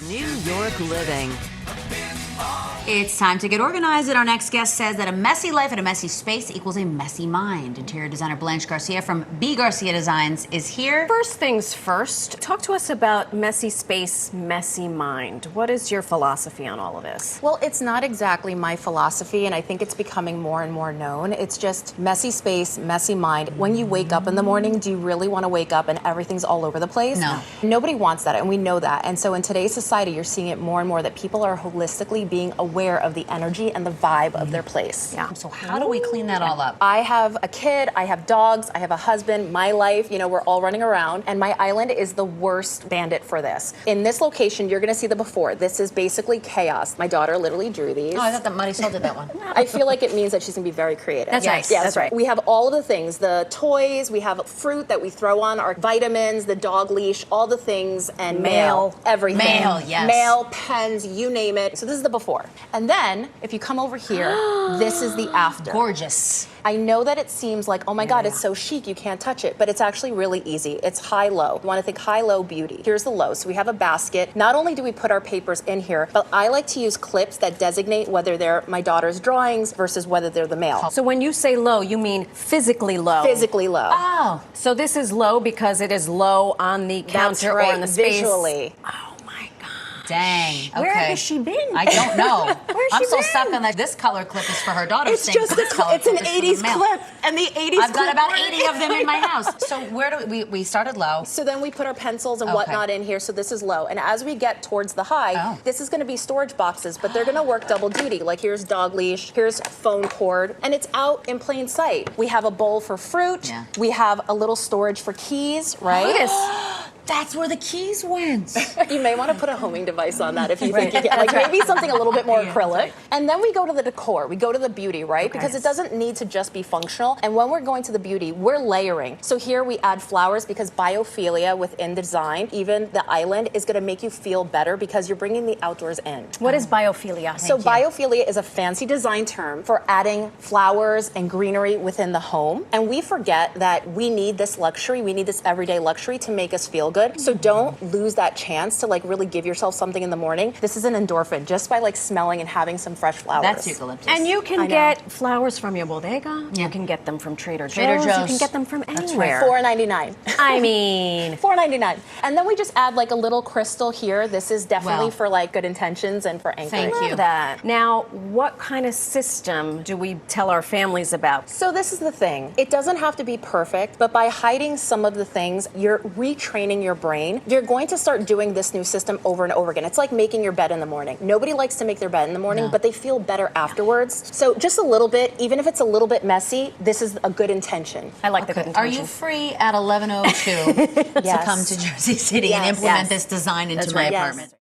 New York living. It's time to get organized, and our next guest says that a messy life and a messy space equals a messy mind. Interior designer Blanche Garcia from B. Garcia Designs is here. First things first, talk to us about messy space, messy mind. What is your philosophy on all of this? Well, it's not exactly my philosophy, and I think it's becoming more and more known. It's just messy space, messy mind. When you wake up in the morning, do you really want to wake up and everything's all over the place? No. Nobody wants that, and we know that. And so in today's society, you're seeing it more and more that people are holistically being aware of the energy and the vibe of their place. Yeah. So how do we clean that all up? I have a kid, I have dogs, I have a husband, my life, we're all running around, and my island is the worst bandit for this. In this location, you're gonna see the before. This is basically chaos. My daughter literally drew these. Oh, I thought that Marisol did that one. I feel like it means that she's gonna be very creative. That's right. Yeah, That's right. We have all of the things, the toys, we have fruit that we throw on, our vitamins, the dog leash, all the things, and mail, everything. Mail, yes. Mail, pens, you name it. So this is the before. And then, if you come over here, this is the after. Gorgeous. I know that it seems like, oh my God, it's so chic, you can't touch it, but it's actually really easy. It's high-low. You want to think high-low beauty. Here's the low. So we have a basket. Not only do we put our papers in here, but I like to use clips that designate whether they're my daughter's drawings versus whether they're the mail. So when you say low, you mean physically low? Physically low. Oh. So this is low because it is low on the counter or in the space? Visually. Oh my God. Dang. Okay. Where has she been? I don't know. Where's I'm she so been? stuck on that. This color clip is for her daughter. It's just it's an 80s clip, and the 80s I've got clip about really- 80 of them in my house. So where do we started low? So then we put our pencils and Okay. whatnot in here, so this is low. And as we get towards the high, this is gonna be storage boxes, but they're gonna work double duty. Like here's dog leash, here's phone cord, and it's out in plain sight. We have a bowl for fruit, Yeah. we have a little storage for keys, right? Look at this. That's where the keys went. You may want to put a homing device on that if you think you can. Like maybe something a little bit more acrylic. And then we go to the decor. We go to the beauty, right? Because it doesn't need to just be functional. And when we're going to the beauty, we're layering. So here we add flowers because biophilia within design, even the island, is going to make you feel better because you're bringing the outdoors in. What is biophilia? So biophilia is a fancy design term for adding flowers and greenery within the home. And we forget that we need this luxury, we need this everyday luxury to make us feel good. So don't lose that chance to really give yourself something in the morning. This is an endorphin just by smelling and having some fresh flowers. That's eucalyptus. And you can get flowers from your bodega. Yeah. You can get them from Trader Trader Joe's. Joe's. You can get them from That's anywhere. $4.99. I mean, $4.99. And then we just add a little crystal here. This is definitely Well, for good intentions and for anchoring. Thank you. love that. Now, what kind of system do we tell our families about? So this is the thing. It doesn't have to be perfect, but by hiding some of the things, you're retraining your brain. You're going to start doing this new system over and over again. It's like making your bed in the morning. Nobody likes to make their bed in the morning, but they feel better afterwards. So just a little bit, even if it's a little bit messy, this is a good intention. I like the good Are intention. you free at 11:02 to Yes. come to Jersey City and Yes. implement Yes. this design into That's my right. Yes. apartment?